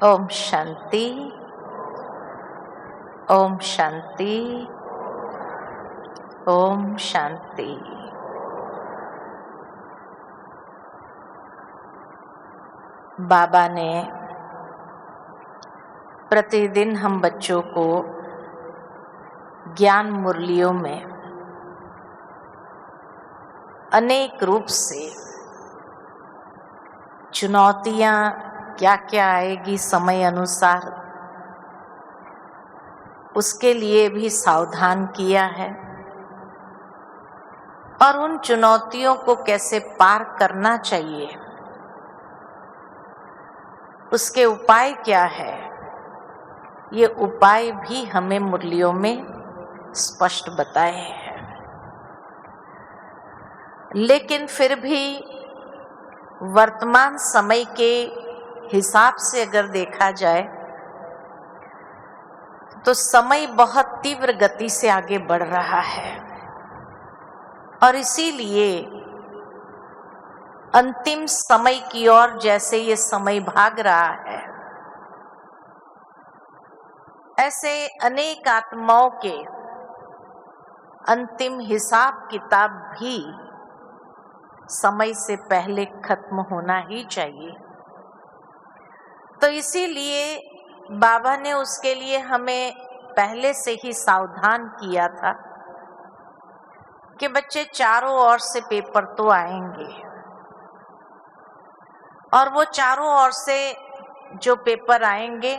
ओम शांति। ओम शांति। ओम शांति। बाबा ने प्रतिदिन हम बच्चों को ज्ञान मुरलियों में अनेक रूप से चुनौतियां क्या क्या आएगी समय अनुसार, उसके लिए भी सावधान किया है और उन चुनौतियों को कैसे पार करना चाहिए, उसके उपाय क्या है, ये उपाय भी हमें मुरलियों में स्पष्ट बताए हैं। लेकिन फिर भी वर्तमान समय के हिसाब से अगर देखा जाए तो समय बहुत तीव्र गति से आगे बढ़ रहा है और इसीलिए अंतिम समय की ओर जैसे ये समय भाग रहा है, ऐसे अनेक आत्माओं के अंतिम हिसाब किताब भी समय से पहले खत्म होना ही चाहिए। तो इसीलिए बाबा ने उसके लिए हमें पहले से ही सावधान किया था कि बच्चे चारों ओर से पेपर तो आएंगे और वो चारों ओर से जो पेपर आएंगे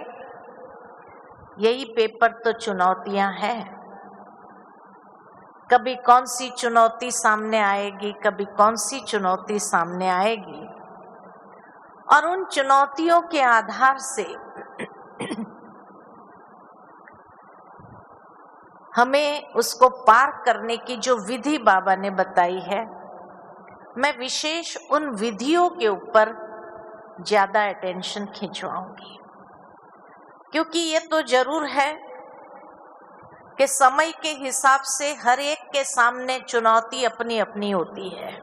यही पेपर तो चुनौतियां हैं। कभी कौन सी चुनौती सामने आएगी, कभी कौन सी चुनौती सामने आएगी और उन चुनौतियों के आधार से हमें उसको पार करने की जो विधि बाबा ने बताई है, मैं विशेष उन विधियों के ऊपर ज्यादा अटेंशन खिंचवाऊंगी, क्योंकि ये तो जरूर है कि समय के हिसाब से हर एक के सामने चुनौती अपनी अपनी होती है।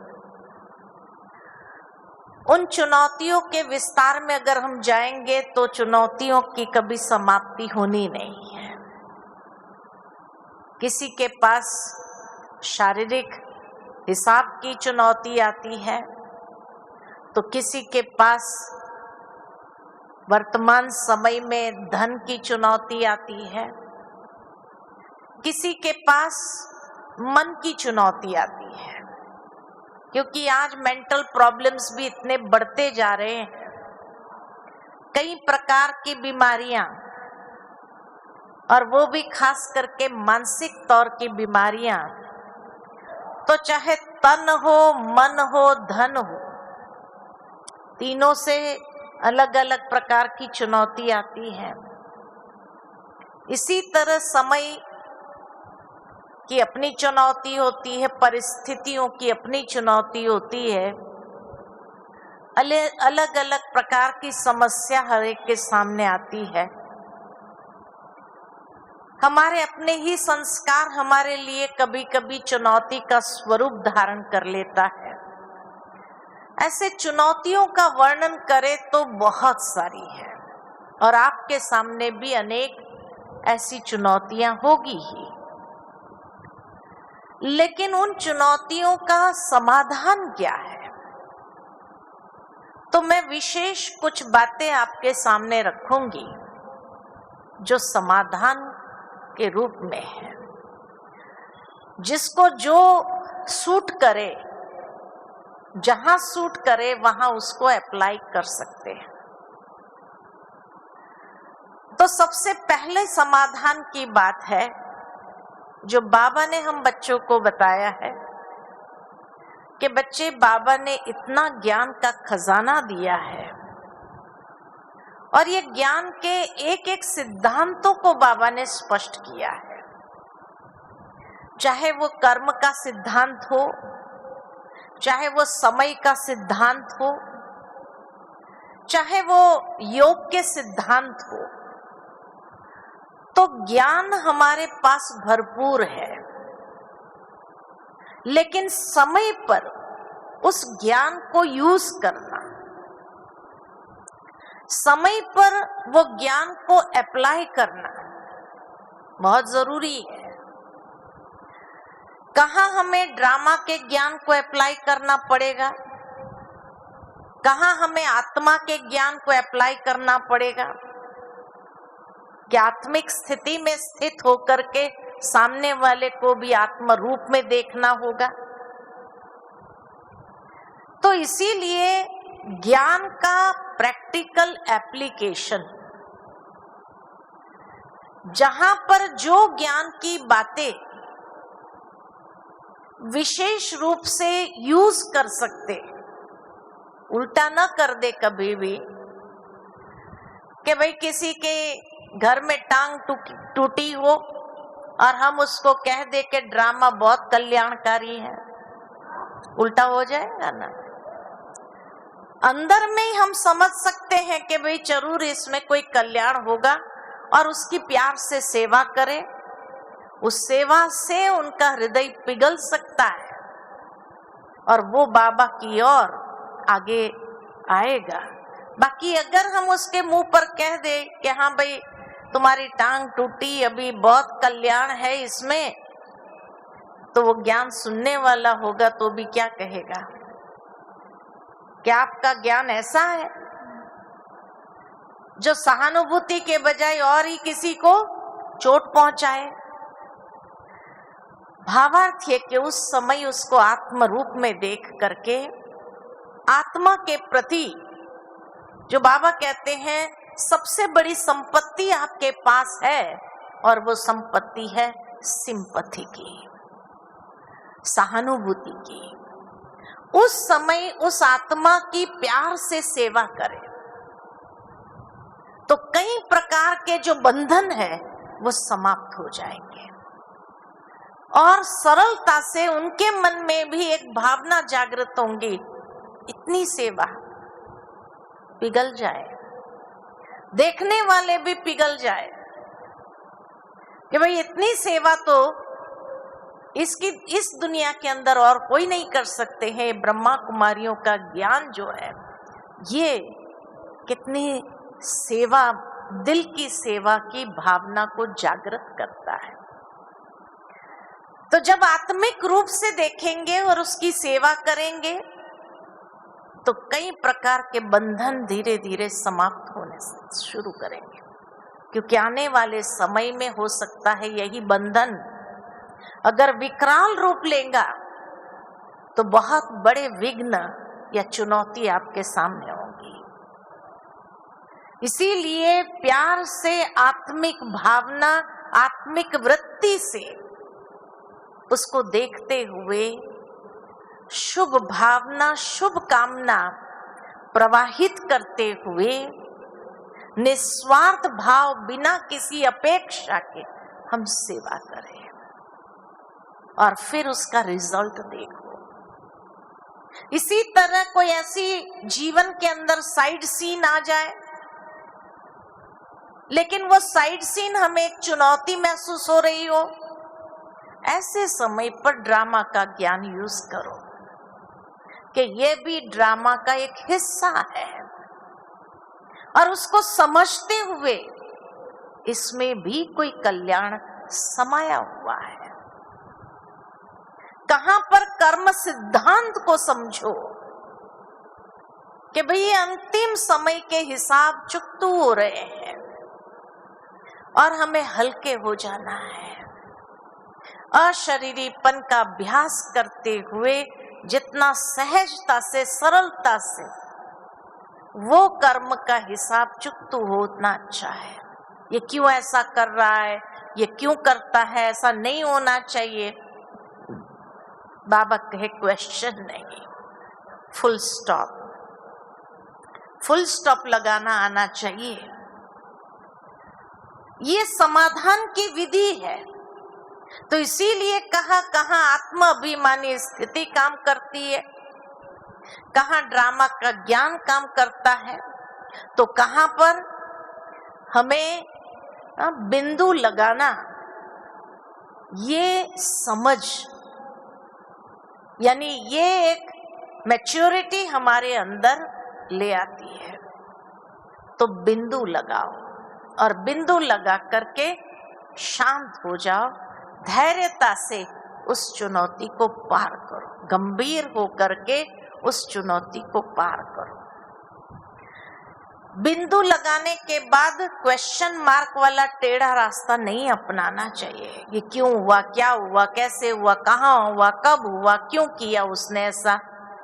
उन चुनौतियों के विस्तार में अगर हम जाएंगे तो चुनौतियों की कभी समाप्ति होनी नहीं है। किसी के पास शारीरिक हिसाब की चुनौती आती है तो किसी के पास वर्तमान समय में धन की चुनौती आती है, किसी के पास मन की चुनौती आती है, क्योंकि आज मेंटल प्रॉब्लम्स भी इतने बढ़ते जा रहे हैं। कई प्रकार की बीमारियां और वो भी खास करके मानसिक तौर की बीमारियां, तो चाहे तन हो, मन हो, धन हो, तीनों से अलग अलग प्रकार की चुनौती आती है। इसी तरह समय की अपनी चुनौती होती है, परिस्थितियों की अपनी चुनौती होती है, अलग अलग प्रकार की समस्या हर एक के सामने आती है। हमारे अपने ही संस्कार हमारे लिए कभी कभी चुनौती का स्वरूप धारण कर लेता है। ऐसे चुनौतियों का वर्णन करें तो बहुत सारी है और आपके सामने भी अनेक ऐसी चुनौतियां होगी ही, लेकिन उन चुनौतियों का समाधान क्या है, तो मैं विशेष कुछ बातें आपके सामने रखूंगी जो समाधान के रूप में है, जिसको जो सूट करे, जहां सूट करे वहां उसको अप्लाई कर सकते हैं। तो सबसे पहले समाधान की बात है जो बाबा ने हम बच्चों को बताया है कि बच्चे, बाबा ने इतना ज्ञान का खजाना दिया है और ये ज्ञान के एक एक सिद्धांतों को बाबा ने स्पष्ट किया है। चाहे वो कर्म का सिद्धांत हो, चाहे वो समय का सिद्धांत हो, चाहे वो योग के सिद्धांत हो, तो ज्ञान हमारे पास भरपूर है, लेकिन समय पर उस ज्ञान को यूज करना, समय पर वो ज्ञान को अप्लाई करना बहुत जरूरी है। कहाँ हमें ड्रामा के ज्ञान को अप्लाई करना पड़ेगा, कहाँ हमें आत्मा के ज्ञान को अप्लाई करना पड़ेगा, कि आत्मिक स्थिति में स्थित होकर के सामने वाले को भी आत्म रूप में देखना होगा। तो इसीलिए ज्ञान का प्रैक्टिकल एप्लीकेशन, जहां पर जो ज्ञान की बातें विशेष रूप से यूज कर सकते, उल्टा न कर दे कभी भी कि भाई किसी के घर में टांग टूटी हो और हम उसको कह दे कि ड्रामा बहुत कल्याणकारी है, उल्टा हो जाएगा ना। अंदर में ही हम समझ सकते हैं कि भाई जरूर इसमें कोई कल्याण होगा और उसकी प्यार से सेवा करें, उस सेवा से उनका हृदय पिघल सकता है और वो बाबा की ओर आगे आएगा। बाकी अगर हम उसके मुंह पर कह दे कि हाँ भाई तुम्हारी टांग टूटी, अभी बहुत कल्याण है इसमें, तो वो ज्ञान सुनने वाला होगा तो भी क्या कहेगा? क्या आपका ज्ञान ऐसा है जो सहानुभूति के बजाय और ही किसी को चोट पहुंचाए? भावार्थ है कि उस समय उसको आत्म रूप में देख करके आत्मा के प्रति, जो बाबा कहते हैं सबसे बड़ी संपत्ति आपके पास है, और वो संपत्ति है सिंपैथी की, सहानुभूति की, उस समय उस आत्मा की प्यार से सेवा करें तो कई प्रकार के जो बंधन है वो समाप्त हो जाएंगे और सरलता से उनके मन में भी एक भावना जागृत होंगी, इतनी सेवा पिघल जाए, देखने वाले भी पिघल जाए कि भाई इतनी सेवा तो इस दुनिया के अंदर और कोई नहीं कर सकते हैं। ब्रह्मा कुमारियों का ज्ञान जो है ये कितनी सेवा, दिल की सेवा की भावना को जागृत करता है। तो जब आत्मिक रूप से देखेंगे और उसकी सेवा करेंगे तो कई प्रकार के बंधन धीरे धीरे समाप्त होने शुरू करेंगे, क्योंकि आने वाले समय में हो सकता है यही बंधन अगर विकराल रूप लेगा तो बहुत बड़े विघ्न या चुनौती आपके सामने होंगी। इसीलिए प्यार से, आत्मिक भावना, आत्मिक वृत्ति से उसको देखते हुए शुभ भावना, शुभ कामना प्रवाहित करते हुए निस्वार्थ भाव, बिना किसी अपेक्षा के हम सेवा करें और फिर उसका रिजल्ट देखो। इसी तरह कोई ऐसी जीवन के अंदर साइड सीन आ जाए, लेकिन वो साइड सीन हमें एक चुनौती महसूस हो रही हो, ऐसे समय पर ड्रामा का ज्ञान यूज करो कि ये भी ड्रामा का एक हिस्सा है और उसको समझते हुए इसमें भी कोई कल्याण समाया हुआ है। कहां पर कर्म सिद्धांत को समझो कि भाई ये अंतिम समय के हिसाब चुकतू हो रहे हैं और हमें हल्के हो जाना है। अशरीरीपन का अभ्यास करते हुए जितना सहजता से, सरलता से वो कर्म का हिसाब चुकतू होना अच्छा है। ये क्यों ऐसा कर रहा है, ये क्यों करता है, ऐसा नहीं होना चाहिए। बाबा कहे क्वेश्चन नहीं, फुल स्टॉप, फुल स्टॉप लगाना आना चाहिए। ये समाधान की विधि है। तो इसीलिए कहा कहाँ आत्म अभिमानी स्थिति काम करती है, कहाँ ड्रामा का ज्ञान काम करता है, तो कहाँ पर हमें बिंदु लगाना, ये समझ, यानी ये एक मैच्योरिटी हमारे अंदर ले आती है। तो बिंदु लगाओ और बिंदु लगा करके शांत हो जाओ, धैर्यता से उस चुनौती को पार करो, गंभीर हो करके उस चुनौती को पार करो। बिंदु लगाने के बाद क्वेश्चन मार्क वाला टेढ़ा रास्ता नहीं अपनाना चाहिए। ये क्यों हुआ, क्या हुआ, कैसे हुआ, कहाँ हुआ, कब हुआ, क्यों किया उसने ऐसा,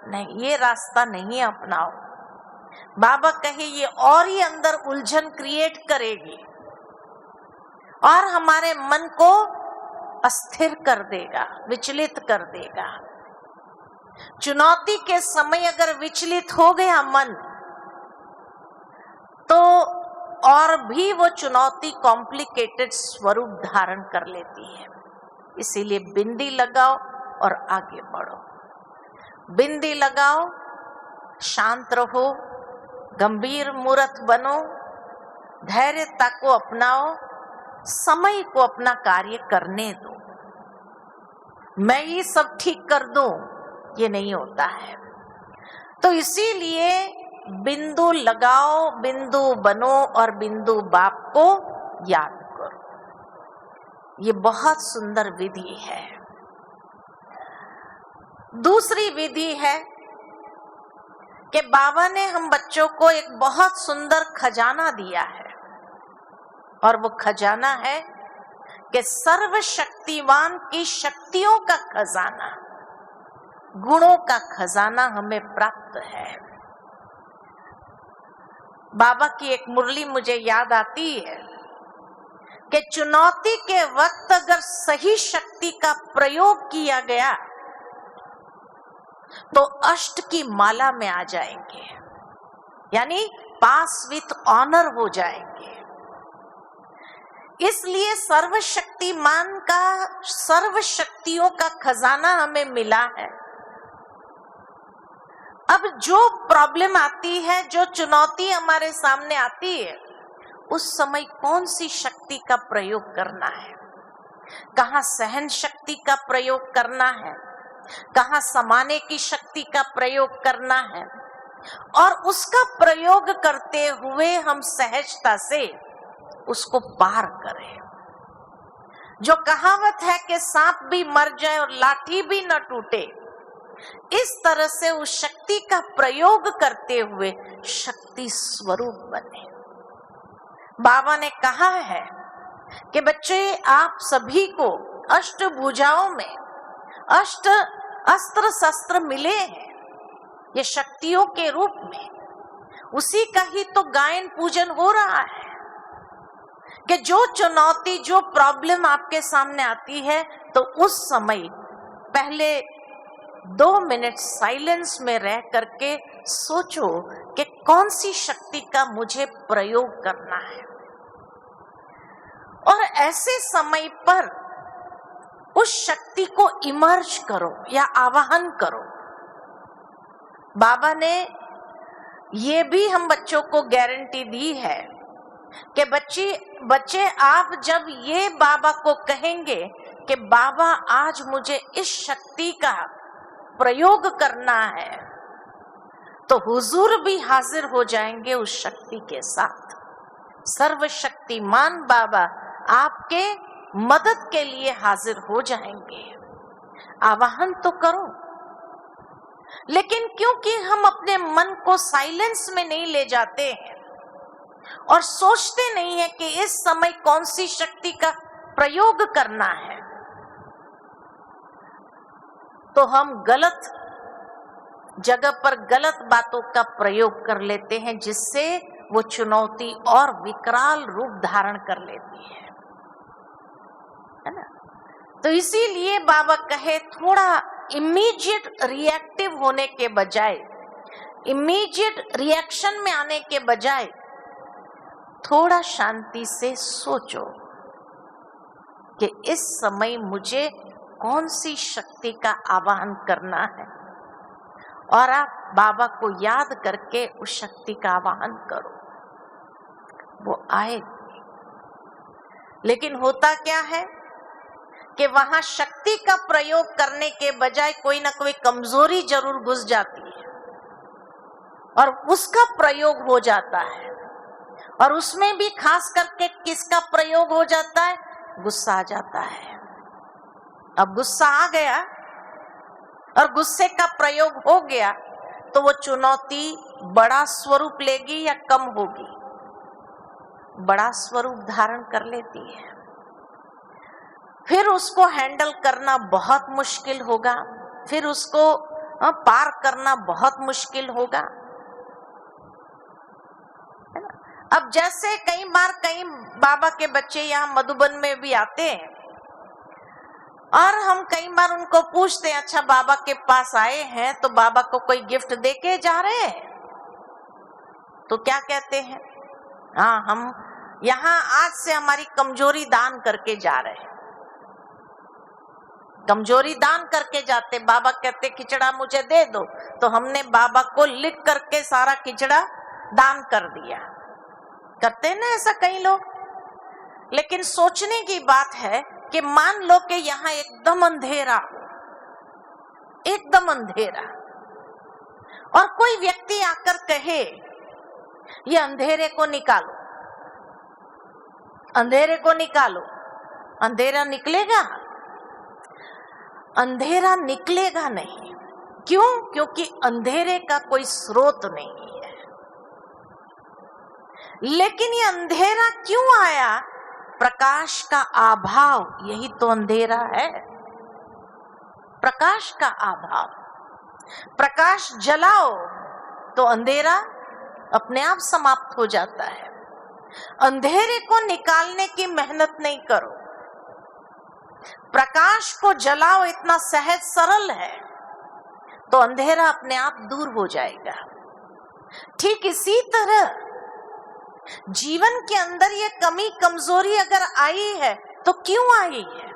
नहीं, ये रास्ता नहीं अपनाओ। बाबा कहे ये और ही अंदर उलझन क्रिएट करेगी और हमारे मन को अस्थिर कर देगा, विचलित कर देगा। चुनौती के समय अगर विचलित हो गया मन, तो और भी वो चुनौती कॉम्प्लिकेटेड स्वरूप धारण कर लेती है। इसीलिए बिंदी लगाओ और आगे बढ़ो। बिंदी लगाओ, शांत रहो, गंभीर मूर्त बनो, धैर्यता को अपनाओ, समय को अपना कार्य करने दो। मैं ये सब ठीक कर दूं, ये नहीं होता है। तो इसीलिए बिंदु लगाओ, बिंदु बनो और बिंदु बाप को याद करो। ये बहुत सुंदर विधि है। दूसरी विधि है कि बाबा ने हम बच्चों को एक बहुत सुंदर खजाना दिया है और वो खजाना है कि सर्वशक्तिवान की शक्तियों का खजाना, गुणों का खजाना हमें प्राप्त है। बाबा की एक मुरली मुझे याद आती है कि चुनौती के वक्त अगर सही शक्ति का प्रयोग किया गया तो अष्ट की माला में आ जाएंगे, यानी पास विथ ऑनर हो जाएंगे। इसलिए सर्वशक्तिमान का, सर्व शक्तियों का खजाना हमें मिला है। अब जो प्रॉब्लम आती है, जो चुनौती हमारे सामने आती है, उस समय कौन सी शक्ति का प्रयोग करना है, कहाँ सहन शक्ति का प्रयोग करना है, कहाँ समाने की शक्ति का प्रयोग करना है, और उसका प्रयोग करते हुए हम सहजता से उसको पार करें। जो कहावत है कि सांप भी मर जाए और लाठी भी न टूटे, इस तरह से उस शक्ति का प्रयोग करते हुए शक्ति स्वरूप बने। बाबा ने कहा है कि बच्चे, आप सभी को अष्ट भुजाओं में अष्ट अस्त्र शस्त्र मिले हैं, ये शक्तियों के रूप में। उसी का ही तो गायन पूजन हो रहा है कि जो चुनौती, जो प्रॉब्लम आपके सामने आती है, तो उस समय पहले 2 मिनट साइलेंस में रह करके सोचो कि कौन सी शक्ति का मुझे प्रयोग करना है, और ऐसे समय पर उस शक्ति को इमर्ज करो या आवाहन करो। बाबा ने ये भी हम बच्चों को गारंटी दी है कि बच्चे आप जब ये बाबा को कहेंगे कि बाबा आज मुझे इस शक्ति का प्रयोग करना है, तो हुजूर भी हाजिर हो जाएंगे उस शक्ति के साथ। सर्वशक्तिमान बाबा आपके मदद के लिए हाजिर हो जाएंगे। आवाहन तो करो, लेकिन क्योंकि हम अपने मन को साइलेंस में नहीं ले जाते हैं और सोचते नहीं है कि इस समय कौन सी शक्ति का प्रयोग करना है, तो हम गलत जगह पर गलत बातों का प्रयोग कर लेते हैं, जिससे वो चुनौती और विकराल रूप धारण कर लेती है ना। तो इसीलिए बाबा कहे थोड़ा इमीडिएट रिएक्टिव होने के बजाय, इमीडिएट रिएक्शन में आने के बजाय थोड़ा शांति से सोचो कि इस समय मुझे कौन सी शक्ति का आवाहन करना है, और आप बाबा को याद करके उस शक्ति का आवाहन करो, वो आएगी। लेकिन होता क्या है कि वहां शक्ति का प्रयोग करने के बजाय कोई ना कोई कमजोरी जरूर घुस जाती है और उसका प्रयोग हो जाता है। और उसमें भी खास करके किसका प्रयोग हो जाता है? गुस्सा आ जाता है। अब गुस्सा आ गया और गुस्से का प्रयोग हो गया तो वो चुनौती बड़ा स्वरूप लेगी या कम होगी? बड़ा स्वरूप धारण कर लेती है। फिर उसको हैंडल करना बहुत मुश्किल होगा, फिर उसको पार करना बहुत मुश्किल होगा। अब जैसे कई बाबा के बच्चे यहाँ मधुबन में भी आते हैं और हम कई बार उनको पूछते हैं, अच्छा बाबा के पास आए हैं तो बाबा को कोई गिफ्ट देके जा रहे हैं? तो क्या कहते हैं? हाँ, हम यहाँ आज से हमारी कमजोरी दान करके जा रहे हैं। कमजोरी दान करके जाते। बाबा कहते खिचड़ा मुझे दे दो, तो हमने बाबा को लिख करके सारा खिचड़ा दान कर दिया। करते हैं ना ऐसा कई लोग। लेकिन सोचने की बात है कि मान लो कि यहाँ एकदम अंधेरा हो, एकदम अंधेरा, और कोई व्यक्ति आकर कहे ये अंधेरे को निकालो, अंधेरे को निकालो। अंधेरा निकलेगा? अंधेरा निकलेगा नहीं। क्यों? क्योंकि अंधेरे का कोई स्रोत नहीं है। लेकिन ये अंधेरा क्यों आया? प्रकाश का अभाव, यही तो अंधेरा है। प्रकाश का अभाव। प्रकाश जलाओ तो अंधेरा अपने आप समाप्त हो जाता है। अंधेरे को निकालने की मेहनत नहीं करो, प्रकाश को जलाओ, इतना सहज सरल है, तो अंधेरा अपने आप दूर हो जाएगा। ठीक इसी तरह जीवन के अंदर ये कमी कमजोरी अगर आई है तो क्यों आई है?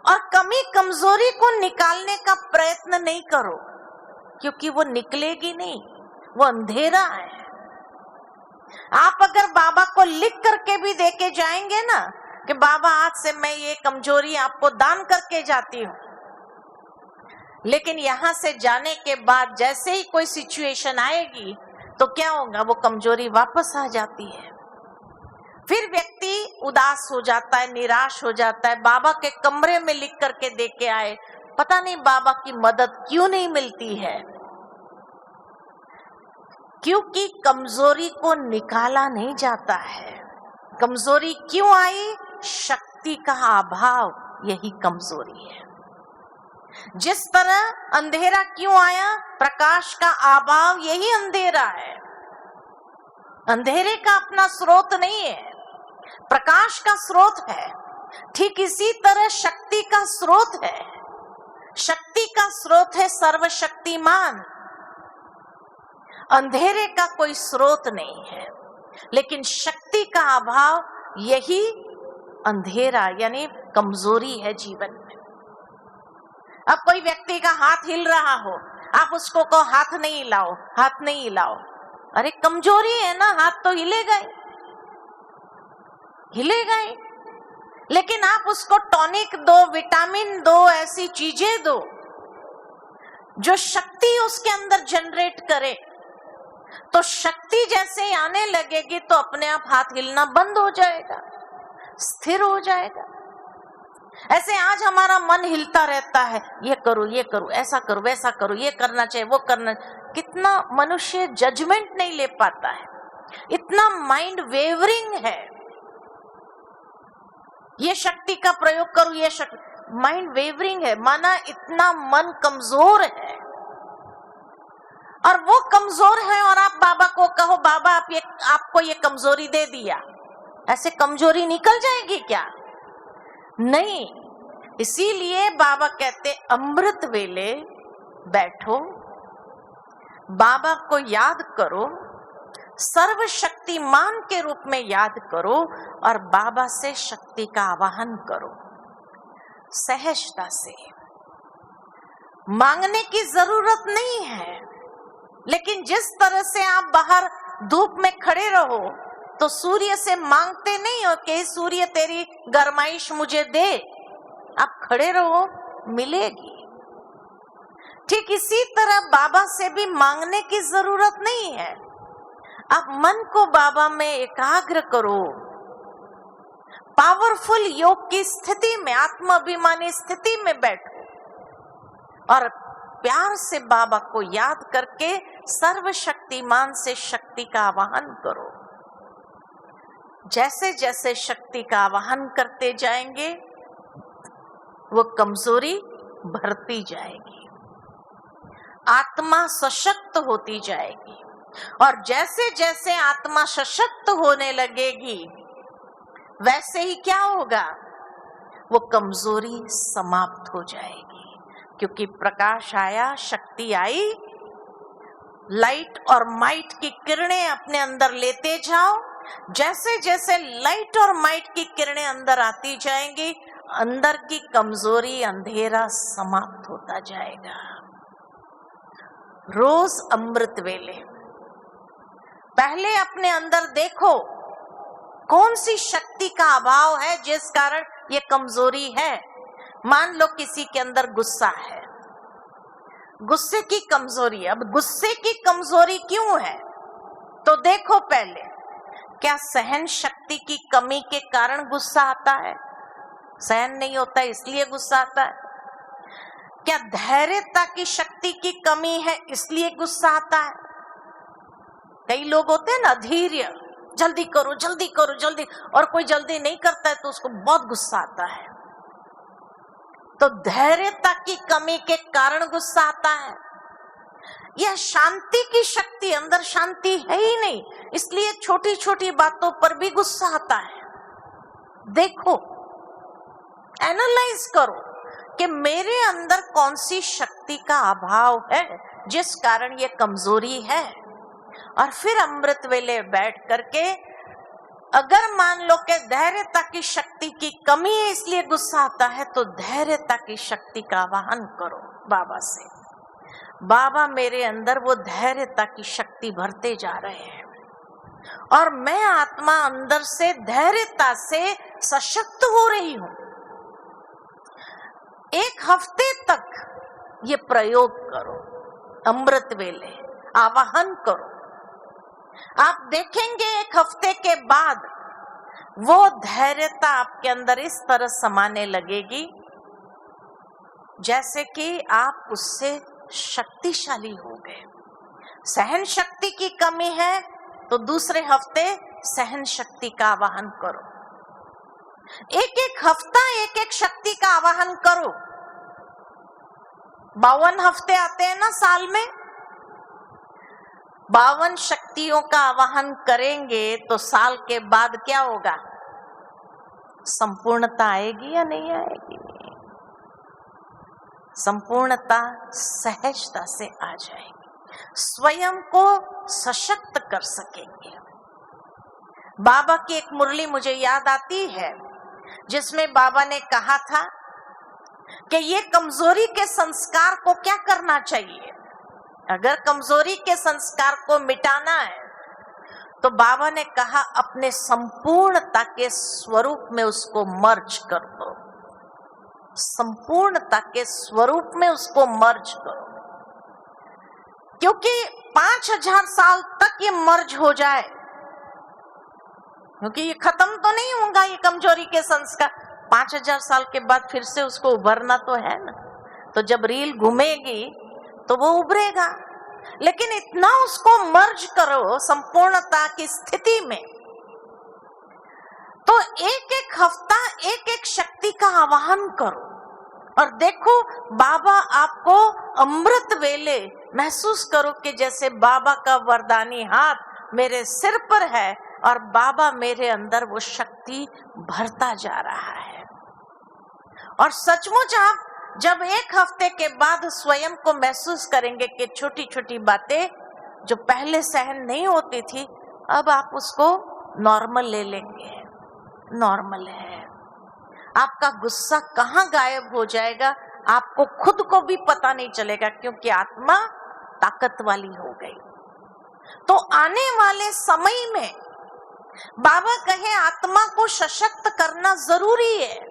और कमी कमजोरी को निकालने का प्रयत्न नहीं करो, क्योंकि वो निकलेगी नहीं, वो अंधेरा है। आप अगर बाबा को लिख करके भी देके जाएंगे ना कि बाबा आज से मैं ये कमजोरी आपको दान करके जाती हूँ, लेकिन यहाँ से जाने के बाद जैसे ही कोई सिचुएशन आएगी तो क्या होगा? वो कमजोरी वापस आ जाती है। फिर व्यक्ति उदास हो जाता है, निराश हो जाता है। बाबा के कमरे में लिख करके दे के आए, पता नहीं बाबा की मदद क्यों नहीं मिलती है। क्योंकि कमजोरी को निकाला नहीं जाता है। कमजोरी क्यों आई? शक्ति का अभाव, यही कमजोरी है। जिस तरह अंधेरा क्यों आया? प्रकाश का अभाव, यही अंधेरा है। अंधेरे का अपना स्रोत नहीं है, प्रकाश का स्रोत है। ठीक इसी तरह शक्ति का स्रोत है। शक्ति का स्रोत है सर्वशक्तिमान। अंधेरे का कोई स्रोत नहीं है, लेकिन शक्ति का अभाव, यही अंधेरा यानी कमजोरी है जीवन में। अब कोई व्यक्ति का हाथ हिल रहा हो, आप उसको कहो हाथ नहीं हिलाओ, हाथ नहीं हिलाओ। अरे कमजोरी है ना, हाथ तो हिलेगा ही, हिलेगा ही। लेकिन आप उसको टॉनिक दो, विटामिन दो, ऐसी चीजें दो जो शक्ति उसके अंदर जनरेट करे, तो शक्ति जैसे ही आने लगेगी तो अपने आप हाथ हिलना बंद हो जाएगा, स्थिर हो जाएगा। ऐसे आज हमारा मन हिलता रहता है, ये करो, ये करो, ऐसा करो, वैसा करो, ये करना चाहिए, वो करना। कितना मनुष्य जजमेंट नहीं ले पाता है, इतना माइंड वेवरिंग है। ये शक्ति का प्रयोग करूं, ये शक्ति, माइंड वेवरिंग है, माना इतना मन कमजोर है। और वो कमजोर है और आप बाबा को कहो बाबा आपको ये कमजोरी दे दिया, ऐसे कमजोरी निकल जाएगी क्या? नहीं। इसीलिए बाबा कहते अमृत वेले बैठो, बाबा को याद करो, सर्वशक्तिमान के रूप में याद करो और बाबा से शक्ति का आवाहन करो। सहजता से मांगने की जरूरत नहीं है, लेकिन जिस तरह से आप बाहर धूप में खड़े रहो तो सूर्य से मांगते नहीं हो कि सूर्य तेरी गरमाइश मुझे दे, आप खड़े रहो, मिलेगी। ठीक इसी तरह बाबा से भी मांगने की जरूरत नहीं है। आप मन को बाबा में एकाग्र करो। पावरफुल योग की स्थिति में, आत्माभिमानी स्थिति में बैठो और प्यार से बाबा को याद करके सर्वशक्तिमान से शक्ति का आवाहन करो। जैसे जैसे शक्ति का आवाहन करते जाएंगे वो कमजोरी भरती जाएगी, आत्मा सशक्त होती जाएगी और जैसे जैसे आत्मा सशक्त होने लगेगी वैसे ही क्या होगा, वो कमजोरी समाप्त हो जाएगी। क्योंकि प्रकाश आया, शक्ति आई, लाइट और माइट की किरणें अपने अंदर लेते जाओ। जैसे जैसे लाइट और माइट की किरणें अंदर आती जाएंगी, अंदर की कमजोरी, अंधेरा समाप्त होता जाएगा। रोज अमृत वेले पहले अपने अंदर देखो कौन सी शक्ति का अभाव है जिस कारण ये कमजोरी है। मान लो किसी के अंदर गुस्सा है, गुस्से की कमजोरी। अब गुस्से की कमजोरी क्यों है तो देखो पहले, क्या सहन शक्ति की कमी के कारण गुस्सा आता है? सहन नहीं होता इसलिए गुस्सा आता है। क्या धैर्यता की शक्ति की कमी है इसलिए गुस्सा आता है? कई लोग होते हैं ना धैर्य, जल्दी करो जल्दी करो जल्दी, और कोई जल्दी नहीं करता है तो उसको बहुत गुस्सा आता है। तो धैर्यता की कमी के कारण गुस्सा आता है। यह शांति की शक्ति, अंदर शांति है ही नहीं, इसलिए छोटी छोटी बातों पर भी गुस्सा आता है। देखो, एनालाइज करो कि मेरे अंदर कौन सी शक्ति का अभाव है जिस कारण ये कमजोरी है। और फिर अमृत वेले बैठ करके अगर मान लो कि धैर्यता की शक्ति की कमी है इसलिए गुस्सा आता है, तो धैर्यता की शक्ति का आवाहन करो बाबा से। बाबा मेरे अंदर वो धैर्यता की शक्ति भरते जा रहे हैं और मैं आत्मा अंदर से धैर्यता से सशक्त हो रही हूं। एक हफ्ते तक ये प्रयोग करो, अमृत वेले आवाहन करो। आप देखेंगे एक हफ्ते के बाद वो धैर्यता आपके अंदर इस तरह समाने लगेगी जैसे कि आप उससे शक्तिशाली हो गए। सहन शक्ति की कमी है तो दूसरे हफ्ते सहन शक्ति का आवाहन करो। एक एक हफ्ता एक एक शक्ति का आवाहन करो। 52 हफ्ते आते हैं ना साल में, 52 शक्तियों का आवाहन करेंगे तो साल के बाद क्या होगा, संपूर्णता आएगी या नहीं आएगी? संपूर्णता सहजता से आ जाएगी, स्वयं को सशक्त कर सकेंगे। बाबा की एक मुरली मुझे याद आती है जिसमें बाबा ने कहा था कि ये कमजोरी के संस्कार को क्या करना चाहिए। अगर कमजोरी के संस्कार को मिटाना है तो बाबा ने कहा अपने संपूर्णता के स्वरूप में उसको मर्ज कर दो, संपूर्णता के स्वरूप में उसको मर्ज करो। क्योंकि 5000 साल तक ये मर्ज हो जाए, क्योंकि ये खत्म तो नहीं होगा ये कमजोरी के संस्कार। 5000 साल के बाद फिर से उसको उभरना तो है ना, तो जब रील घूमेगी तो वो उभरेगा। लेकिन इतना उसको मर्ज करो संपूर्णता की स्थिति में, तो एक एक हफ्ता एक एक शक्ति का आवाहन करो और देखो बाबा आपको अमृत वेले महसूस करो कि जैसे बाबा का वरदानी हाथ मेरे सिर पर है और बाबा मेरे अंदर वो शक्ति भरता जा रहा है। और सचमुच आप जब एक हफ्ते के बाद स्वयं को महसूस करेंगे कि छोटी छोटी बातें जो पहले सहन नहीं होती थी अब आप उसको नॉर्मल ले लेंगे। नॉर्मल है, आपका गुस्सा कहाँ गायब हो जाएगा आपको खुद को भी पता नहीं चलेगा, क्योंकि आत्मा ताकत वाली हो गई। तो आने वाले समय में बाबा कहे आत्मा को सशक्त करना जरूरी है।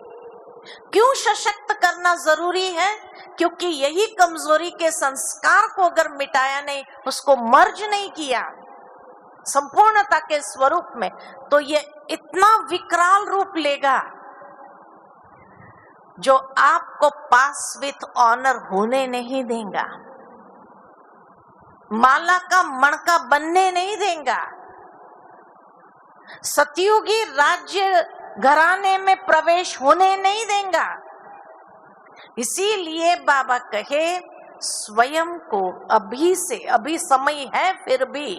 क्यों सशक्त करना जरूरी है? क्योंकि यही कमजोरी के संस्कार को अगर मिटाया नहीं, उसको मर्ज नहीं किया, संपूर्णता के स्वरूप में, तो ये इतना विकराल रूप लेगा जो आपको पास विथ ऑनर होने नहीं देगा, माला का मणका बनने नहीं देगा, सतयुगी राज्य घराने में प्रवेश होने नहीं देगा। इसीलिए बाबा कहे स्वयं को अभी से, अभी समय है, फिर भी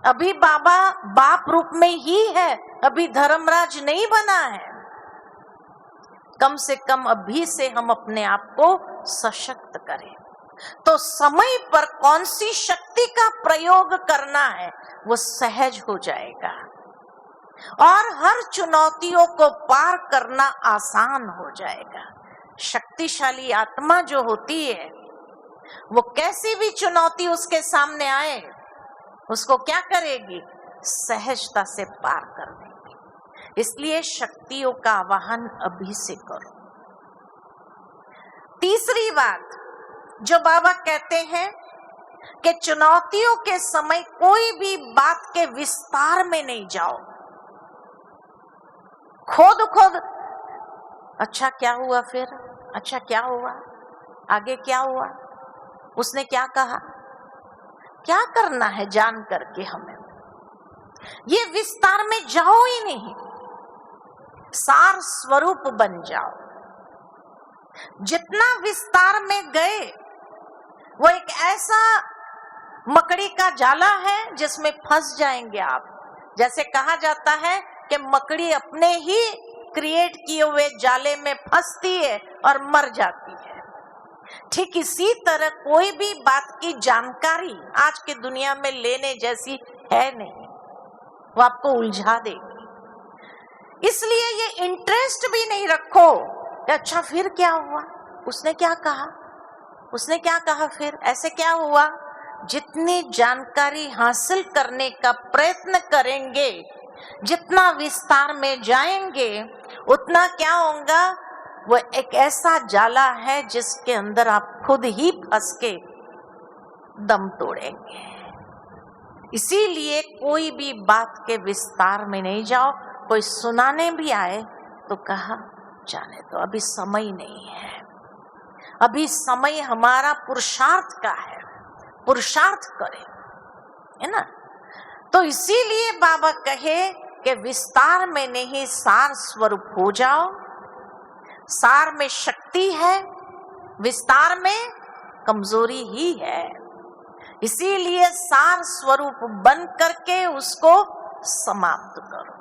अभी बाबा बाप रूप में ही है, अभी धर्मराज नहीं बना है। कम से कम अभी से हम अपने आप को सशक्त करें, तो समय पर कौन सी शक्ति का प्रयोग करना है वो सहज हो जाएगा और हर चुनौतियों को पार करना आसान हो जाएगा। शक्तिशाली आत्मा जो होती है वो कैसी भी चुनौती उसके सामने आए उसको क्या करेगी, सहजता से पार कर देगी। इसलिए शक्तियों का आवाहन अभी से करो। तीसरी बात जो बाबा कहते हैं कि चुनौतियों के समय कोई भी बात के विस्तार में नहीं जाओ। खुद अच्छा क्या हुआ, फिर अच्छा क्या हुआ, आगे क्या हुआ, उसने क्या कहा, क्या करना है जान करके हमें, ये विस्तार में जाओ ही नहीं, सार स्वरूप बन जाओ। जितना विस्तार में गए वो एक ऐसा मकड़ी का जाला है जिसमें फंस जाएंगे आप। जैसे कहा जाता है कि मकड़ी अपने ही क्रिएट किए हुए जाले में फंसती है और मर जाती है। ठीक इसी तरह कोई भी बात की जानकारी आज की दुनिया में लेने जैसी है नहीं, वो आपको उलझा देगी। इसलिए ये इंटरेस्ट भी नहीं रखो कि अच्छा फिर क्या हुआ, उसने क्या कहा, उसने क्या कहा, फिर ऐसे क्या हुआ। जितनी जानकारी हासिल करने का प्रयत्न करेंगे, जितना विस्तार में जाएंगे, उतना क्या होगा, वो एक ऐसा जाला है जिसके अंदर आप खुद ही फंस के दम तोड़ेंगे। इसीलिए कोई भी बात के विस्तार में नहीं जाओ। कोई सुनाने भी आए तो कहा जाने तो, अभी समय नहीं है, अभी समय हमारा पुरुषार्थ का है, पुरुषार्थ करें, है ना। तो इसीलिए बाबा कहे कि विस्तार में नहीं, सार स्वरूप हो जाओ। सार में शक्ति है, विस्तार में कमजोरी ही है। इसीलिए सार स्वरूप बन करके उसको समाप्त करो।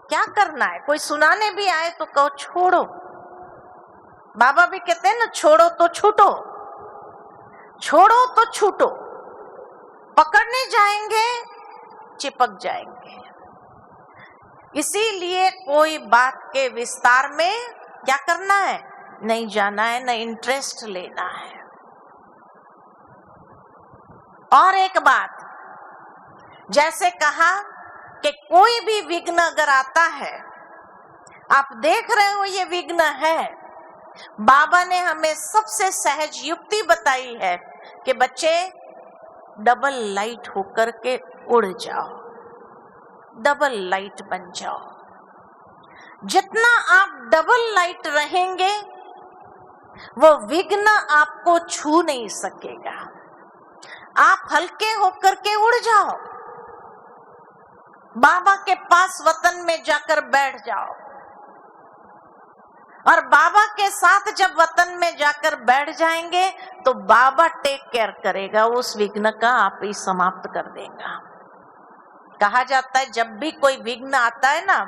क्या करना है, कोई सुनाने भी आए तो कहो छोड़ो। बाबा भी कहते हैं ना, छोड़ो तो छूटो, छोड़ो तो छूटो। पकड़ने जाएंगे चिपक जाएंगे। इसीलिए कोई बात के विस्तार में क्या करना है, नहीं जाना है, न इंटरेस्ट लेना है। और एक बात, जैसे कहा कि कोई भी विघ्न अगर आता है, आप देख रहे हो ये विघ्न है, बाबा ने हमें सबसे सहज युक्ति बताई है कि बच्चे डबल लाइट होकर के उड़ जाओ, डबल लाइट बन जाओ। जितना आप डबल लाइट रहेंगे वो विघ्न आपको छू नहीं सकेगा। आप हल्के होकर के उड़ जाओ, बाबा के पास वतन में जाकर बैठ जाओ, और बाबा के साथ जब वतन में जाकर बैठ जाएंगे तो बाबा टेक केयर करेगा, उस विघ्न का आप ही समाप्त कर देगा। कहा जाता है जब भी कोई विघ्न आता है ना,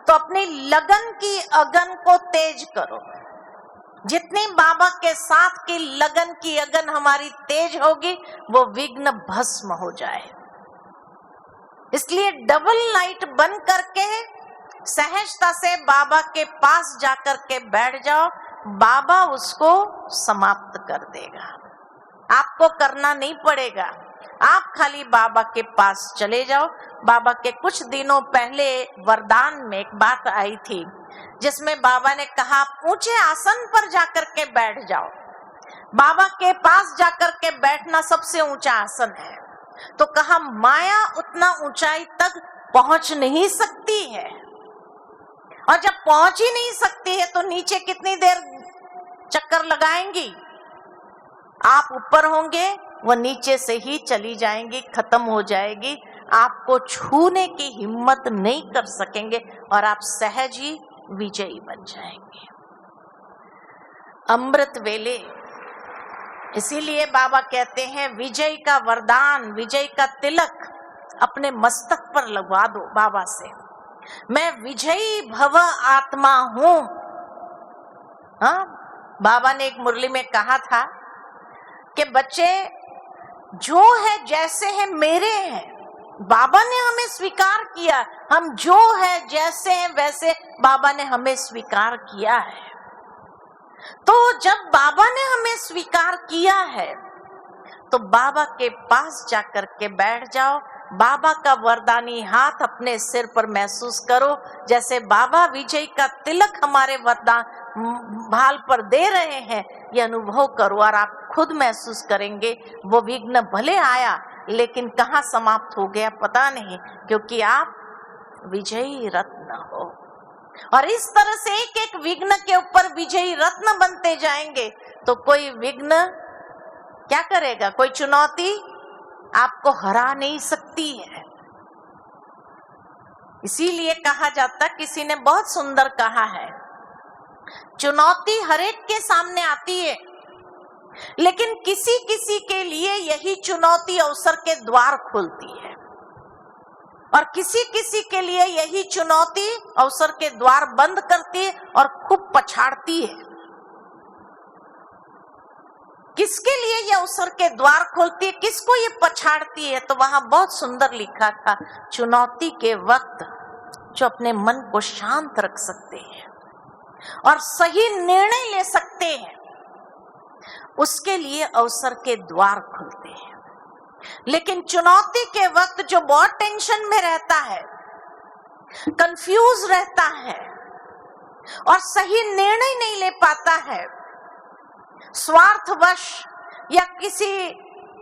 तो अपनी लगन की अगन को तेज करो। जितनी बाबा के साथ की लगन की अगन हमारी तेज होगी, वो विघ्न भस्म हो जाए। इसलिए डबल लाइट बन करके सहजता से बाबा के पास जाकर के बैठ जाओ, बाबा उसको समाप्त कर देगा। आपको करना नहीं पड़ेगा, आप खाली बाबा के पास चले जाओ। बाबा के कुछ दिनों पहले वरदान में एक बात आई थी जिसमें बाबा ने कहा ऊंचे आसन पर जाकर के बैठ जाओ। बाबा के पास जाकर के बैठना सबसे ऊंचा आसन है। तो कहा माया उतना ऊंचाई तक पहुंच नहीं सकती है, और जब पहुंच ही नहीं सकती है तो नीचे कितनी देर चक्कर लगाएंगी। आप ऊपर होंगे, वो नीचे से ही चली जाएंगी, खत्म हो जाएगी, आपको छूने की हिम्मत नहीं कर सकेंगे और आप सहज ही विजयी बन जाएंगे। अमृत वेले, इसीलिए बाबा कहते हैं विजय का वरदान, विजय का तिलक अपने मस्तक पर लगवा दो बाबा से। मैं विजयी भव आत्मा हूं। हाँ, बाबा ने एक मुरली में कहा था कि बच्चे जो है जैसे है मेरे हैं, बाबा ने हमें स्वीकार किया, हम जो है जैसे हैं वैसे बाबा ने हमें स्वीकार किया है। तो जब बाबा ने हमें स्वीकार किया है तो बाबा के पास जाकर के बैठ जाओ, बाबा का वरदानी हाथ अपने सिर पर महसूस करो, जैसे बाबा विजय का तिलक हमारे वरदान भाल पर दे रहे हैं, ये अनुभव करो और आप खुद महसूस करेंगे वो विघ्न भले आया लेकिन कहाँ समाप्त हो गया पता नहीं, क्योंकि आप विजयी रत्न हो। और इस तरह से एक एक विघ्न के ऊपर विजयी रत्न बनते जाएंगे तो कोई विघ्न क्या करेगा, कोई चुनौती आपको हरा नहीं सकती है। इसीलिए कहा जाता, किसी ने बहुत सुंदर कहा है, चुनौती हर एक के सामने आती है, लेकिन किसी किसी के लिए यही चुनौती अवसर के द्वार खोलती है, और किसी किसी के लिए यही चुनौती अवसर के द्वार बंद करती है और खूब पछाड़ती है। किसके लिए ये अवसर के द्वार खोलती है, किसको ये पछाड़ती है? तो वहां बहुत सुंदर लिखा था, चुनौती के वक्त जो अपने मन को शांत रख सकते हैं और सही निर्णय ले सकते हैं, उसके लिए अवसर के द्वार खुलते हैं। लेकिन चुनौती के वक्त जो बहुत टेंशन में रहता है, कंफ्यूज रहता है और सही निर्णय नहीं ले पाता है, स्वार्थवश या किसी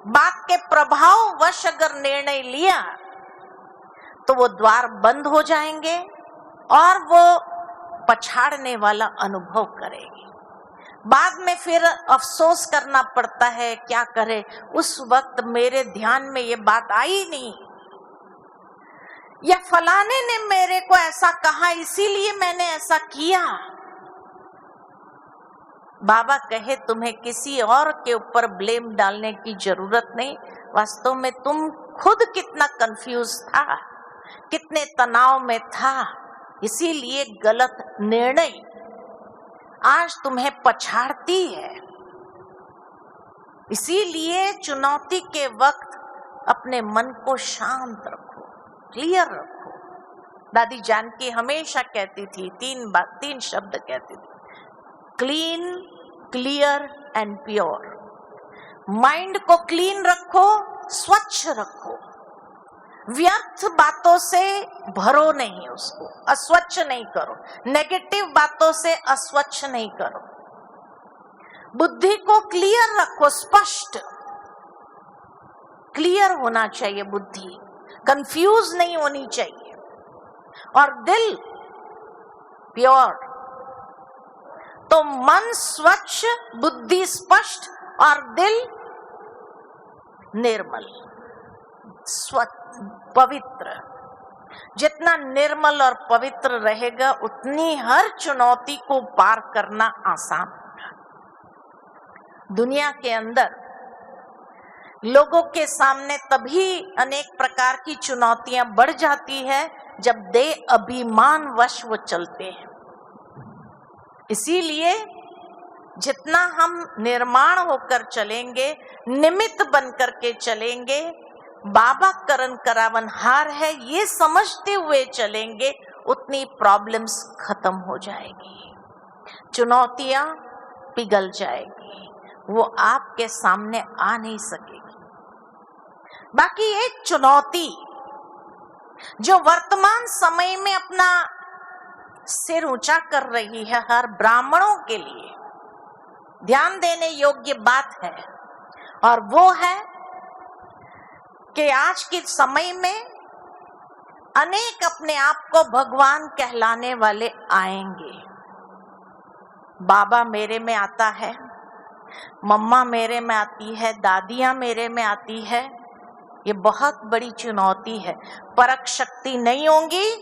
बात के प्रभाववश अगर निर्णय लिया तो वो द्वार बंद हो जाएंगे और वो पछाड़ने वाला अनुभव करेगी। बाद में फिर अफसोस करना पड़ता है, क्या करे, उस वक्त मेरे ध्यान में ये बात आई नहीं, या फलाने ने मेरे को ऐसा कहा इसीलिए मैंने ऐसा किया। बाबा कहे तुम्हें किसी और के ऊपर ब्लेम डालने की जरूरत नहीं, वास्तव में तुम खुद कितना कंफ्यूज था, कितने तनाव में था, इसीलिए गलत निर्णय आज तुम्हें पछाड़ती है। इसीलिए चुनौती के वक्त अपने मन को शांत रखो, क्लियर रखो। दादी जानकी हमेशा कहती थी, तीन शब्द कहती थी, clean, clear and pure. Mind को क्लीन रखो, स्वच्छ रखो, व्यर्थ बातों से भरो नहीं, उसको अस्वच्छ नहीं करो, नेगेटिव बातों से अस्वच्छ नहीं करो। बुद्धि को क्लियर रखो, स्पष्ट, क्लियर होना चाहिए बुद्धि, कंफ्यूज नहीं होनी चाहिए। और दिल प्योर, तो मन स्वच्छ, बुद्धि स्पष्ट और दिल निर्मल, स्वच्छ, पवित्र। जितना निर्मल और पवित्र रहेगा उतनी हर चुनौती को पार करना आसान होगा। दुनिया के अंदर लोगों के सामने तभी अनेक प्रकार की चुनौतियां बढ़ जाती है जब दे अभिमान वश वो चलते हैं। इसीलिए जितना हम निर्माण होकर चलेंगे, निमित्त बनकर के चलेंगे, बाबा करण करावन हार है ये समझते हुए चलेंगे, उतनी प्रॉब्लम्स खत्म हो जाएगी, चुनौतियां पिघल जाएगी, वो आपके सामने आ नहीं सकेगी। बाकी एक चुनौती जो वर्तमान समय में अपना सिर ऊंचा कर रही है, हर ब्राह्मणों के लिए ध्यान देने योग्य बात है, और वो है कि आज के समय में अनेक अपने आप को भगवान कहलाने वाले आएंगे। बाबा मेरे में आता है, मम्मा मेरे में आती है, दादियां मेरे में आती है। ये बहुत बड़ी चुनौती है। परख शक्ति नहीं होगी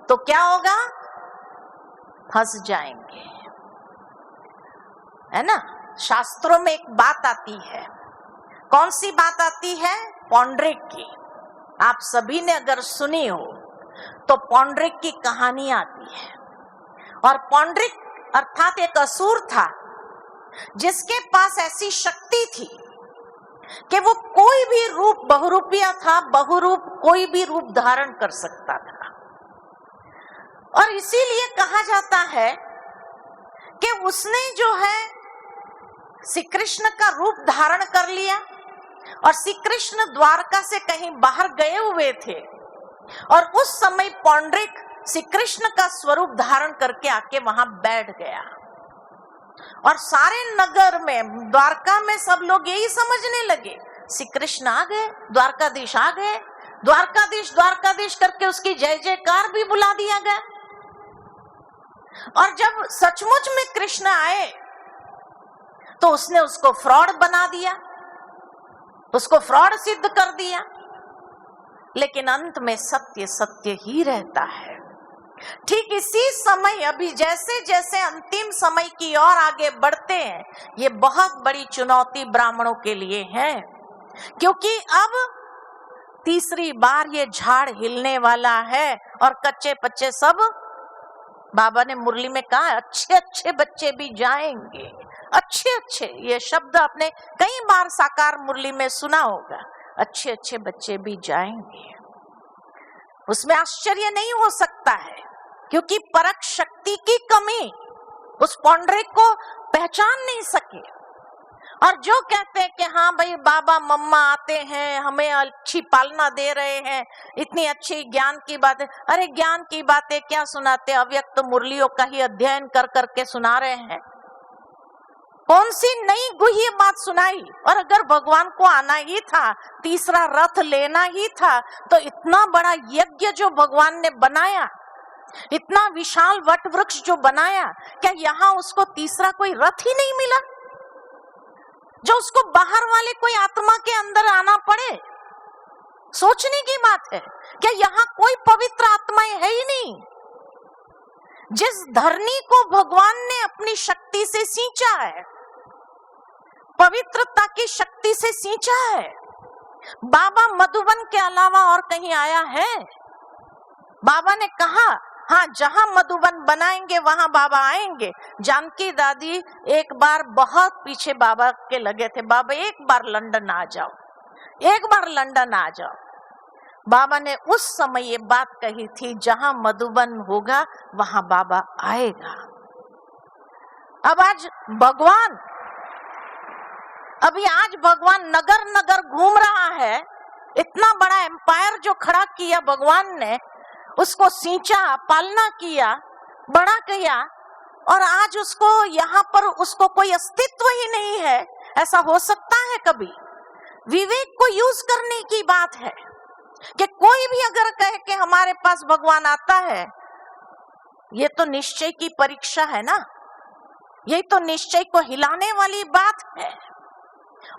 तो क्या होगा? फंस जाएंगे, है ना। शास्त्रों में एक बात आती है। कौन सी बात आती है? पौंड्रिक की। आप सभी ने अगर सुनी हो तो पौंड्रिक की कहानी आती है। और पौंड्रिक अर्थात एक असुर था जिसके पास ऐसी शक्ति थी कि वो कोई भी रूप, बहुरूपिया था, बहुरूप कोई भी रूप धारण कर सकता था। और इसीलिए कहा जाता है कि उसने जो है श्री कृष्ण का रूप धारण कर लिया और श्री कृष्ण द्वारका से कहीं बाहर गए हुए थे और उस समय पौंड्रिक श्री कृष्ण का स्वरूप धारण करके आके वहां बैठ गया। और सारे नगर में, द्वारका में सब लोग यही समझने लगे श्री कृष्ण आ गए, द्वारकाधीश आ गए। द्वारकाधीश द्वारकाधीश करके उसकी जय जयकार भी बुला दिया गया। और जब सचमुच में कृष्ण आए तो उसने उसको फ्रॉड बना दिया, उसको फ्रॉड सिद्ध कर दिया। लेकिन अंत में सत्य सत्य ही रहता है। ठीक इसी समय, अभी जैसे जैसे अंतिम समय की ओर आगे बढ़ते हैं, ये बहुत बड़ी चुनौती ब्राह्मणों के लिए है, क्योंकि अब तीसरी बार ये झाड़ हिलने वाला है और कच्चे पच्चे सब, बाबा ने मुरली में कहा, अच्छे अच्छे बच्चे भी जाएंगे। अच्छे अच्छे, ये शब्द आपने कई बार साकार मुरली में सुना होगा। अच्छे अच्छे बच्चे भी जाएंगे। उसमें आश्चर्य नहीं हो सकता है, क्योंकि परख शक्ति की कमी उस पौंड्रिक को पहचान नहीं सके। और जो कहते हैं कि हाँ भाई बाबा मम्मा आते हैं, हमें अच्छी पालना दे रहे हैं, इतनी अच्छी ज्ञान की बातें, अरे ज्ञान की बातें क्या सुनाते, अव्यक्त मुरलियों का ही अध्ययन कर करके सुना रहे हैं। कौन सी नई गुह्य बात सुनाई? और अगर भगवान को आना ही था, तीसरा रथ लेना ही था, तो इतना बड़ा यज्ञ जो भगवान ने बनाया, इतना विशाल वट वृक्ष जो बनाया, क्या यहाँ उसको तीसरा कोई रथ ही नहीं मिला जो उसको बाहर वाले कोई आत्मा के अंदर आना पड़े? सोचने की बात है। क्या यहाँ कोई पवित्र आत्माएं है ही नहीं? जिस धरनी को भगवान ने अपनी शक्ति से सींचा है, पवित्रता की शक्ति से सींचा है, बाबा मधुबन के अलावा और कहीं आया है? बाबा ने कहा हाँ, जहां मधुबन बनाएंगे वहां बाबा आएंगे। जानकी दादी एक बार बहुत पीछे बाबा के लगे थे, बाबा एक बार लंदन आ जाओ, एक बार लंदन आ जाओ। बाबा ने उस समय ये बात कही थी, जहां मधुबन होगा वहां बाबा आएगा। अब आज भगवान नगर नगर घूम रहा है। इतना बड़ा एम्पायर जो खड़ा किया भगवान ने, उसको सींचा, पालना किया, बड़ा किया, और आज उसको यहाँ पर उसको कोई अस्तित्व ही नहीं है। ऐसा हो सकता है कभी? विवेक को यूज करने की बात है कि कोई भी अगर कहे कि हमारे पास भगवान आता है, ये तो निश्चय की परीक्षा है ना, ये तो निश्चय को हिलाने वाली बात है।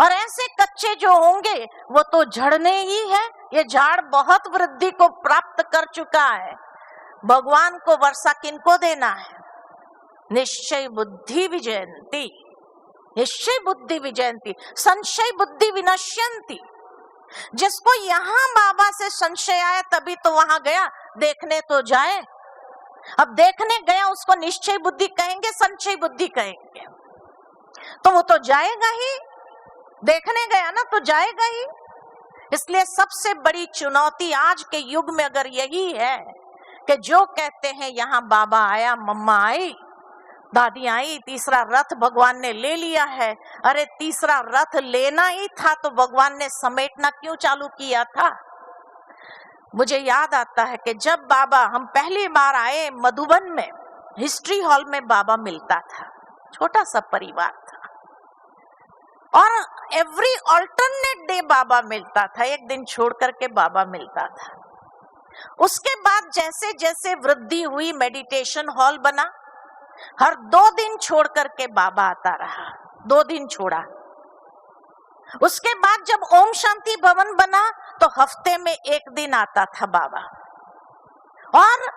और ऐसे कच्चे जो होंगे वो तो झड़ने ही है। ये झाड़ बहुत वृद्धि को प्राप्त कर चुका है। भगवान को वर्षा किनको देना है? निश्चय बुद्धि विजयंती, निश्चय बुद्धि विजयंती, संशय बुद्धि विनश्यंती। जिसको यहाँ बाबा से संशय आया तभी तो वहां गया, देखने तो जाए। अब देखने गया, उसको निश्चय बुद्धि कहेंगे, संशय बुद्धि कहेंगे? तो वो तो जाएगा ही, देखने गया ना तो जाएगा ही। इसलिए सबसे बड़ी चुनौती आज के युग में अगर यही है कि जो कहते हैं यहाँ बाबा आया, मम्मा आई, दादी आई, तीसरा रथ भगवान ने ले लिया है। अरे तीसरा रथ लेना ही था तो भगवान ने समेटना क्यों चालू किया था? मुझे याद आता है कि जब बाबा, हम पहली बार आए मधुबन में, हिस्ट्री हॉल में बाबा मिलता था। छोटा सा परिवार था, और एवरी ऑल्टरनेट डे बाबा मिलता था, एक दिन छोड़ करके बाबा मिलता था। उसके बाद जैसे जैसे वृद्धि हुई, मेडिटेशन हॉल बना, हर 2 दिन छोड़ करके बाबा आता रहा, 2 दिन छोड़ा। उसके बाद जब ओम शांति भवन बना तो हफ्ते में 1 दिन आता था बाबा। और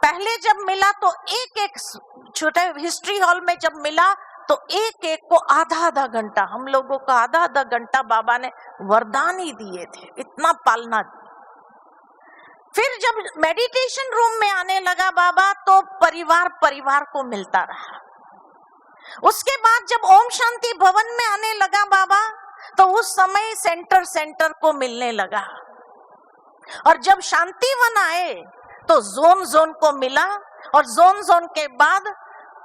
पहले जब मिला तो एक छोटे हिस्ट्री हॉल में जब मिला तो एक को आधा घंटा, हम लोगों को आधा घंटा बाबा ने वरदान ही दिए थे, इतना पालना। फिर जब मेडिटेशन रूम में आने लगा बाबा तो परिवार को मिलता रहा। उसके बाद जब ओम शांति भवन में आने लगा बाबा तो उस समय सेंटर को मिलने लगा। और जब शांतिवन आए तो जोन को मिला, और जोन के बाद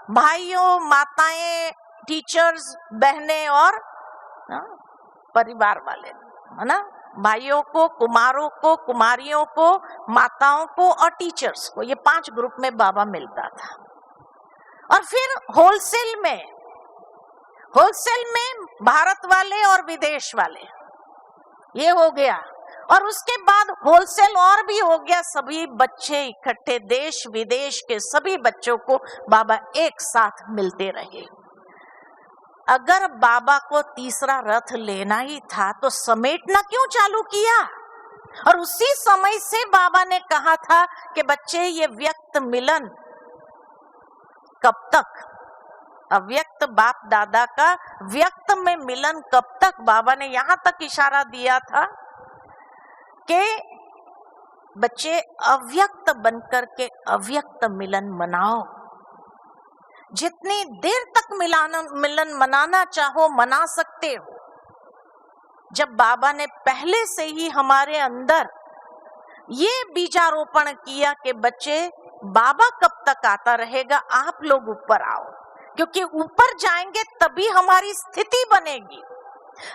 भाइयों, माताएं, टीचर्स, बहनें और परिवार वाले, है ना, भाइयों को, कुमारों को, कुमारियों को, माताओं को और टीचर्स को, ये 5 ग्रुप में बाबा मिलता था। और फिर होलसेल में भारत वाले और विदेश वाले, ये हो गया। और उसके बाद होलसेल और भी हो गया, सभी बच्चे इकट्ठे, देश विदेश के सभी बच्चों को बाबा एक साथ मिलते रहे। अगर बाबा को तीसरा रथ लेना ही था तो समेटना क्यों चालू किया? और उसी समय से बाबा ने कहा था कि बच्चे, ये व्यक्त मिलन कब तक, अव्यक्त बाप दादा का व्यक्त में मिलन कब तक? बाबा ने यहां तक इशारा दिया था कि बच्चे अव्यक्त बनकर के अव्यक्त मिलन मनाओ। जितनी देर तक मिलन मनाना चाहो मना सकते हो। जब बाबा ने पहले से ही हमारे अंदर ये बीजारोपण किया कि बच्चे, बाबा कब तक आता रहेगा, आप लोग ऊपर आओ, क्योंकि ऊपर जाएंगे तभी हमारी स्थिति बनेगी।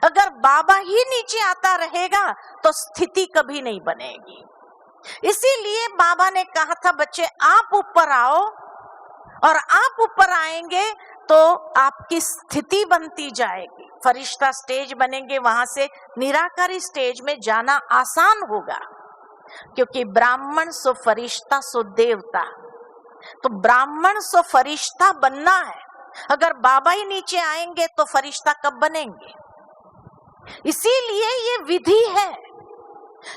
अगर बाबा ही नीचे आता रहेगा तो स्थिति कभी नहीं बनेगी। इसीलिए बाबा ने कहा था, बच्चे आप ऊपर आओ, और आप ऊपर आएंगे तो आपकी स्थिति बनती जाएगी। फरिश्ता स्टेज बनेंगे, वहां से निराकारी स्टेज में जाना आसान होगा, क्योंकि ब्राह्मण सो फरिश्ता सो देवता। तो ब्राह्मण सो फरिश्ता बनना है। अगर बाबा ही नीचे आएंगे तो फरिश्ता कब बनेंगे? इसीलिए ये विधि है।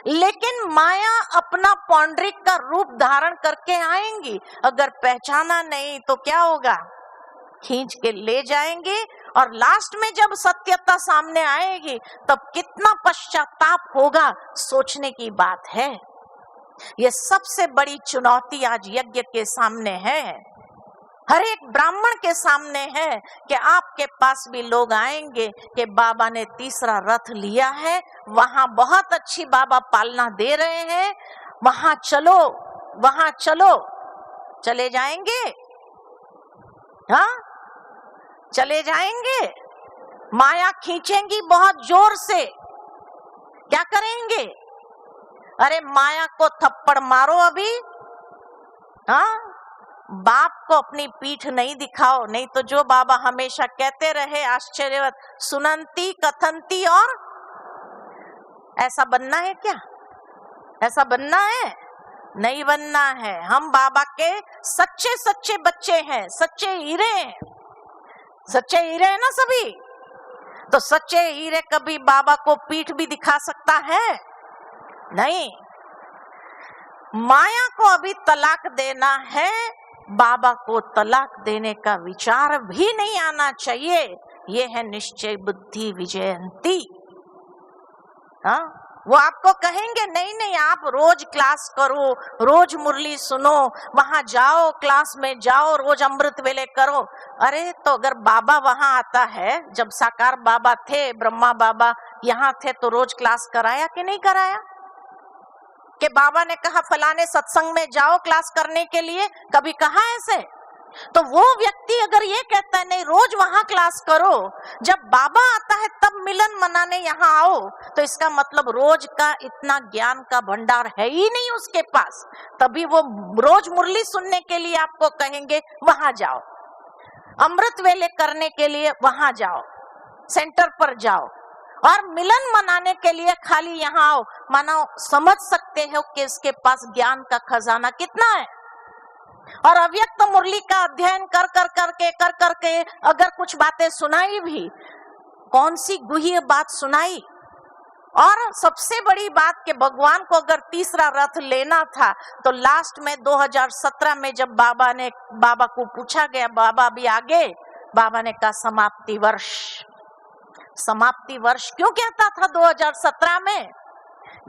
लेकिन माया अपना पौंड्रिक का रूप धारण करके आएंगी, अगर पहचाना नहीं तो क्या होगा? खींच के ले जाएंगे, और लास्ट में जब सत्यता सामने आएगी तब कितना पश्चाताप होगा, सोचने की बात है। ये सबसे बड़ी चुनौती आज यज्ञ के सामने है, हर एक ब्राह्मण के सामने है, कि आपके पास भी लोग आएंगे कि बाबा ने तीसरा रथ लिया है, वहां बहुत अच्छी बाबा पालना दे रहे हैं, वहां चलो, चले जाएंगे? हाँ, चले जाएंगे। माया खींचेंगी बहुत जोर से, क्या करेंगे? अरे माया को थप्पड़ मारो अभी, हाँ, बाप को अपनी पीठ नहीं दिखाओ, नहीं तो जो बाबा हमेशा कहते रहे आश्चर्यवत, सुनंती कथंती, और ऐसा बनना है क्या? ऐसा बनना है? नहीं बनना है। हम बाबा के सच्चे बच्चे हैं, सच्चे हीरे हैं, सच्चे हीरे हैं ना सभी। तो सच्चे हीरे कभी बाबा को पीठ भी दिखा सकता है? नहीं। माया को अभी तलाक देना है, बाबा को तलाक देने का विचार भी नहीं आना चाहिए। ये है निश्चय बुद्धि विजयंती। हाँ, वो आपको कहेंगे नहीं आप रोज क्लास करो, रोज मुरली सुनो, वहां जाओ, क्लास में जाओ, रोज अमृत वेले करो। अरे तो अगर बाबा वहां आता है, जब साकार बाबा थे, ब्रह्मा बाबा यहाँ थे, तो रोज क्लास कराया कि नहीं कराया? कि बाबा ने कहा फलाने सत्संग में जाओ क्लास करने के लिए, कभी कहा ऐसे? तो वो व्यक्ति अगर ये कहता है नहीं रोज वहां क्लास करो, जब बाबा आता है तब मिलन मनाने यहाँ आओ, तो इसका मतलब रोज का इतना ज्ञान का भंडार है ही नहीं उसके पास। तभी वो रोज मुरली सुनने के लिए आपको कहेंगे वहां जाओ, अमृत वेले करने के लिए वहां जाओ। सेंटर पर जाओ और मिलन मनाने के लिए खाली यहाँ आओ, मानो समझ सकते हो कि इसके पास ज्ञान का खजाना कितना है। और अव्यक्त मुरली का अध्ययन कर करके अगर कुछ बातें सुनाई भी, कौन सी गुह्य बात सुनाई। और सबसे बड़ी बात कि भगवान को अगर तीसरा रथ लेना था तो लास्ट में 2017 में जब बाबा को पूछा गया, बाबा अभी आगे, बाबा ने कहा समाप्ति वर्ष। समाप्ति वर्ष क्यों कहता था 2017 में?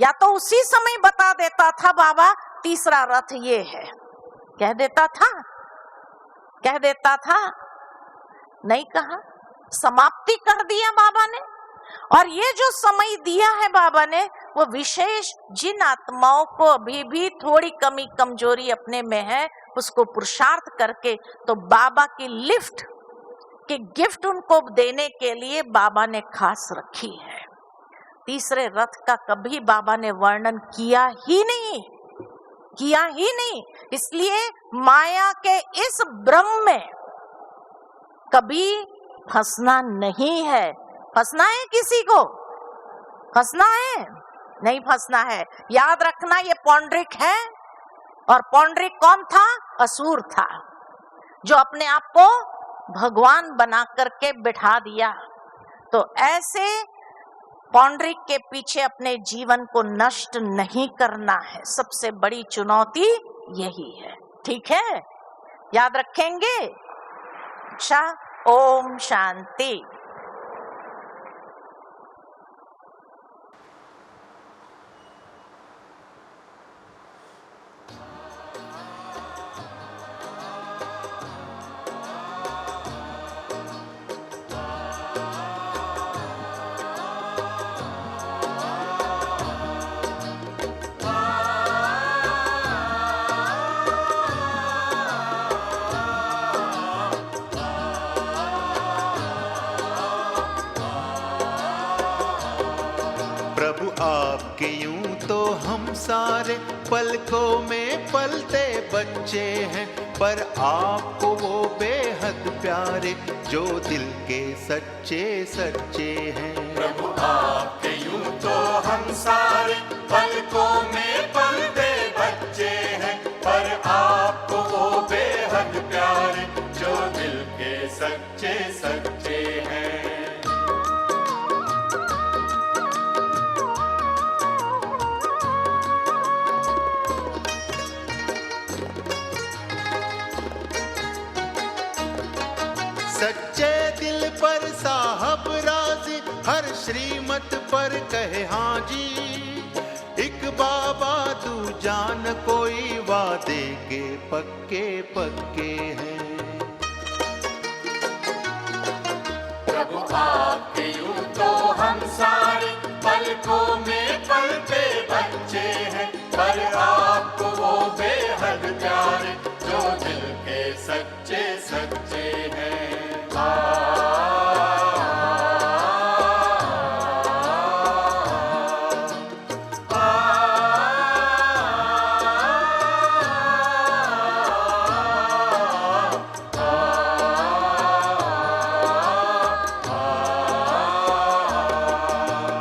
या तो उसी समय बता देता था बाबा तीसरा रथ ये है, कह देता था, नहीं कहा, समाप्ति कर दिया बाबा ने। और ये जो समय दिया है बाबा ने, वो विशेष जिन आत्माओं को अभी भी थोड़ी कमी कमजोरी अपने में है, उसको पुरुषार्थ करके तो बाबा की लिफ्ट कि गिफ्ट उनको देने के लिए बाबा ने खास रखी है। तीसरे रथ का कभी बाबा ने वर्णन किया ही नहीं। इसलिए माया के इस भ्रम में कभी फंसना नहीं है। फंसना है किसी को? फंसना है? नहीं फंसना है। याद रखना ये पौंड्रिक है, और पौंड्रिक कौन था? असुर था, जो अपने आप को भगवान बना करके बिठा दिया। तो ऐसे पौंड्रिक के पीछे अपने जीवन को नष्ट नहीं करना है। सबसे बड़ी चुनौती यही है। ठीक है, याद रखेंगे? अच्छा, ओम शांति। प्रभु आपके यूं तो हम सारे पलकों में पलते बच्चे हैं, पर आपको वो बेहद प्यारे जो दिल के सच्चे सच्चे हैं। प्रभु आपके यूं तो हम सारे पलकों में पलते बच्चे हैं, पर आपको वो बेहद प्यारे जो दिल के सच्चे सच्चे हैं। सच्चे दिल पर साहब राजी, हर श्रीमत पर कहे हाँ जी। एक बाबा दूजा न कोई, वादे के पक्के पक्के हैं। प्रभु आपके यूं तो हम सारे पलकों में पलते बच्चे हैं, पर आपको वो बेहद प्यारे जो दिल के सच्चे सच्चे हैं।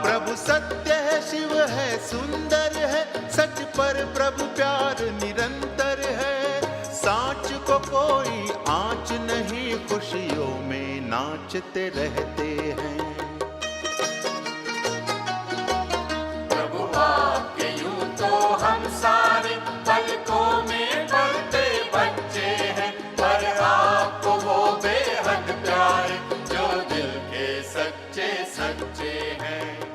प्रभु सत्य है, शिव है, सुंदर है, सच पर प्रभु प्यार निरंतर है। सांच को कोई आँच नहीं, खुशियों में नाचते रहते हैं। प्रभु आपके यूं तो हम सारे पलकों में पलते बच्चे हैं, पर आपको वो बेहद प्यारे जो दिल के सच्चे सच्चे हैं।